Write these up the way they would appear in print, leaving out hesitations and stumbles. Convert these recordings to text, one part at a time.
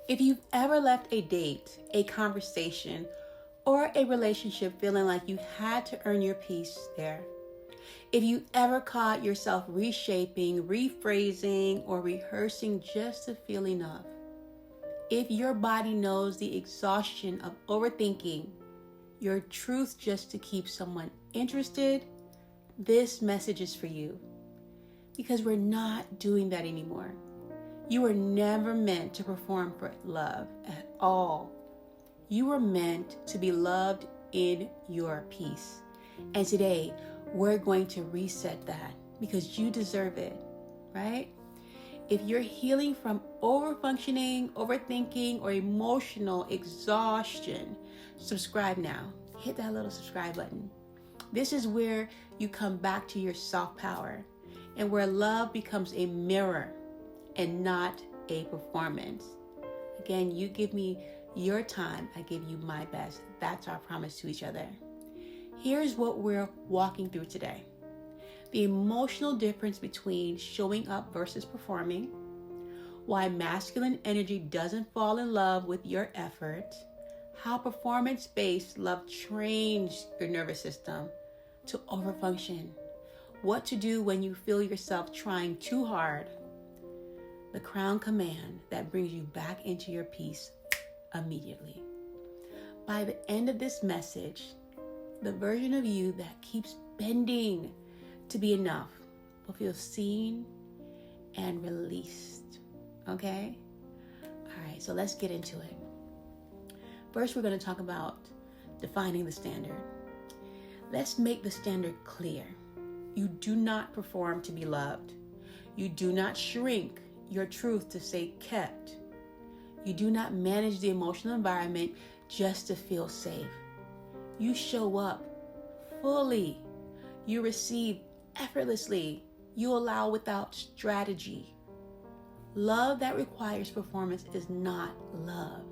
If you've ever left a date, a conversation, or a relationship feeling like you had to earn your peace there, if you ever caught yourself reshaping, rephrasing, or rehearsing just to feel enough, if your body knows the exhaustion of overthinking your truth just to keep someone interested, this message is for you. Because we're not doing that anymore. You were never meant to perform for love at all. You were meant to be loved in your peace. And today, we're going to reset that because you deserve it, right? If you're healing from overfunctioning, overthinking, or emotional exhaustion, subscribe now. Hit that little subscribe button. This is where you come back to your soft power and where love becomes a mirror and not a performance. Again, you give me your time, I give you my best. That's our promise to each other. Here's what we're walking through today. The emotional difference between showing up versus performing, why masculine energy doesn't fall in love with your effort, how performance-based love trains your nervous system to overfunction, what to do when you feel yourself trying too hard, the crown command that brings you back into your peace immediately. By the end of this message, the version of you that keeps bending to be enough will feel seen and released. Okay? All right, so let's get into it. First, we're going to talk about defining the standard. Let's make the standard clear. You do not perform to be loved. You do not shrink your truth to stay kept. You do not manage the emotional environment just to feel safe. You show up fully. You receive effortlessly. You allow without strategy. Love that requires performance is not love.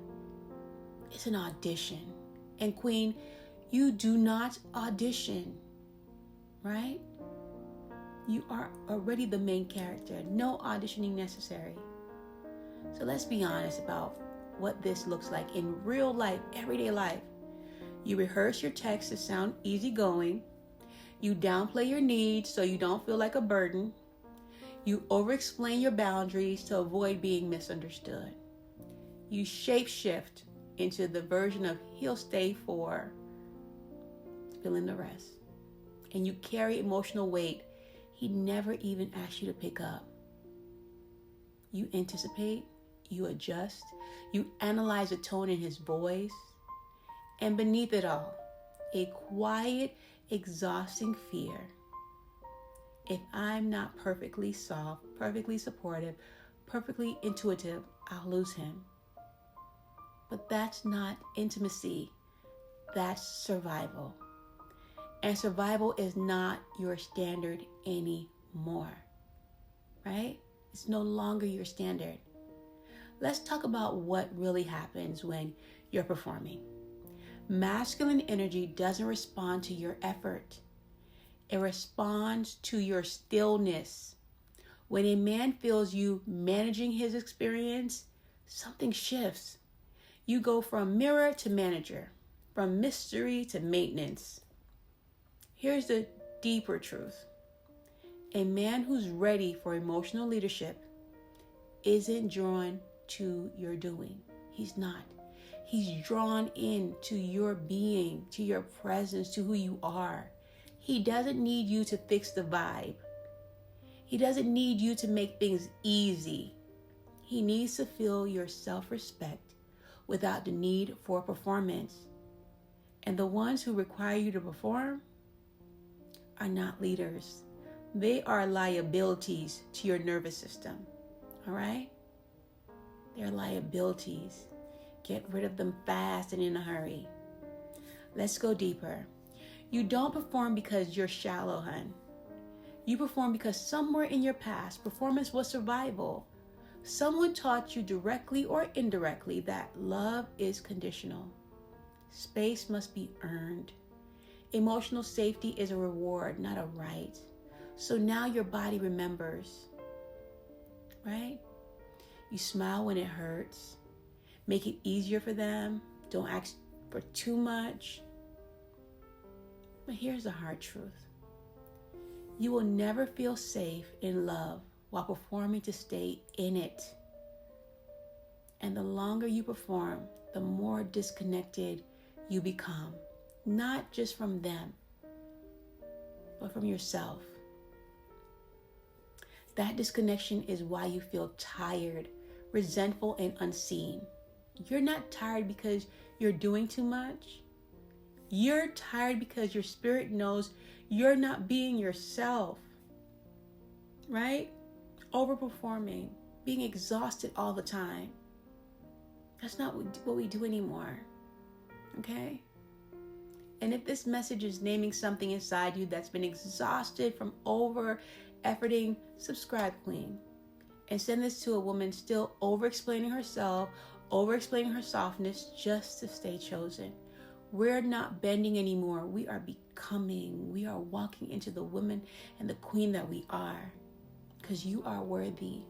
It's an audition. And Queen, you do not audition, right? You are already the main character. No auditioning necessary. So let's be honest about what this looks like in real life, everyday life. You rehearse your text to sound easygoing. You downplay your needs so you don't feel like a burden. You over-explain your boundaries to avoid being misunderstood. You shape-shift into the version of he'll stay for, fill in the rest. And you carry emotional weight he never even asked you to pick up. You anticipate, you adjust, you analyze the tone in his voice, and beneath it all, a quiet, exhausting fear. If I'm not perfectly soft, perfectly supportive, perfectly intuitive, I'll lose him. But that's not intimacy. That's survival. And survival is not your standard anymore, right? It's no longer your standard. Let's talk about what really happens when you're performing. Masculine energy doesn't respond to your effort. It responds to your stillness. When a man feels you managing his experience, something shifts. You go from mirror to manager, from mystery to maintenance. Here's the deeper truth. A man who's ready for emotional leadership isn't drawn to your doing. He's not. He's drawn into your being, to your presence, to who you are. He doesn't need you to fix the vibe. He doesn't need you to make things easy. He needs to feel your self-respect without the need for performance. And the ones who require you to perform are not leaders. They are liabilities to your nervous system. All right? They're liabilities. Get rid of them fast and in a hurry. Let's go deeper. You don't perform because you're shallow, hun. You perform because somewhere in your past, performance was survival. Someone taught you directly or indirectly that love is conditional. Space must be earned. Emotional safety is a reward, not a right. So now your body remembers, right? You smile when it hurts. Make it easier for them. Don't ask for too much. But here's the hard truth. You will never feel safe in love while performing to stay in it. And the longer you perform, the more disconnected you become. Not just from them, but from yourself. That disconnection is why you feel tired, resentful, and unseen. You're not tired because you're doing too much. You're tired because your spirit knows you're not being yourself, right? Overperforming, being exhausted all the time. That's not what we do anymore, okay? And if this message is naming something inside you that's been exhausted from over-efforting, subscribe, Queen. And send this to a woman still over-explaining herself, over-explaining her softness just to stay chosen. We're not bending anymore. We are becoming. We are walking into the woman and the queen that we are, because you are worthy.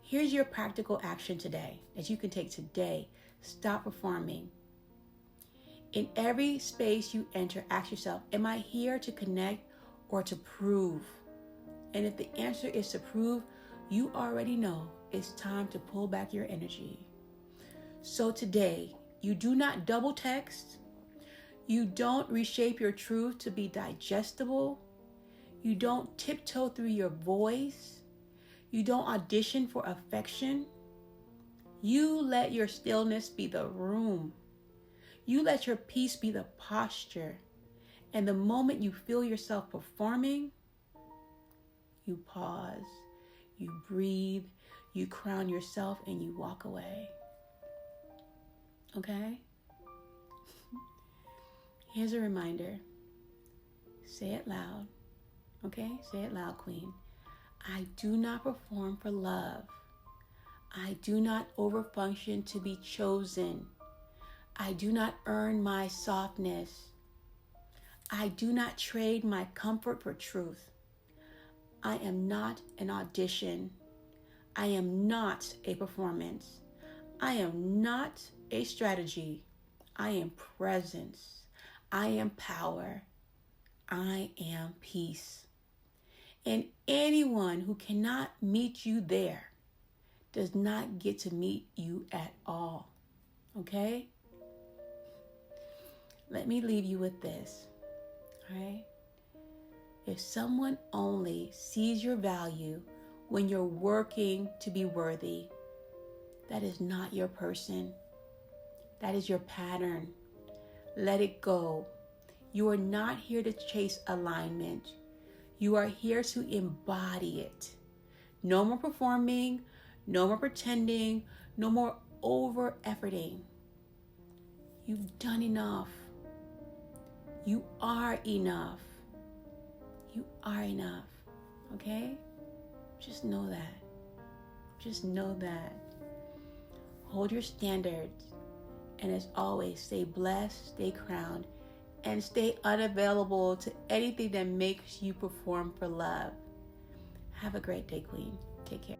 Here's your practical action today that you can take today. Stop performing. In every space you enter, ask yourself, am I here to connect or to prove? And if the answer is to prove, you already know it's time to pull back your energy. So today, you do not double text. You don't reshape your truth to be digestible. You don't tiptoe through your voice. You don't audition for affection. You let your stillness be the room. You let your peace be the posture. And the moment you feel yourself performing, you pause, you breathe, you crown yourself, and you walk away. Okay? Here's a reminder. Say it loud. Okay? Say it loud, Queen. I do not perform for love. I do not overfunction to be chosen. I do not earn my softness. I do not trade my comfort for truth. I am not an audition. I am not a performance. I am not a strategy. I am presence. I am power. I am peace. And anyone who cannot meet you there does not get to meet you at all. Okay? Let me leave you with this. All right? If someone only sees your value when you're working to be worthy, that is not your person. That is your pattern. Let it go. You are not here to chase alignment. You are here to embody it. No more performing, no more pretending, no more over-efforting. You've done enough. You are enough. You are enough. Okay? Just know that. Just know that. Hold your standards. And as always, stay blessed, stay crowned, and stay unavailable to anything that makes you perform for love. Have a great day, Queen. Take care.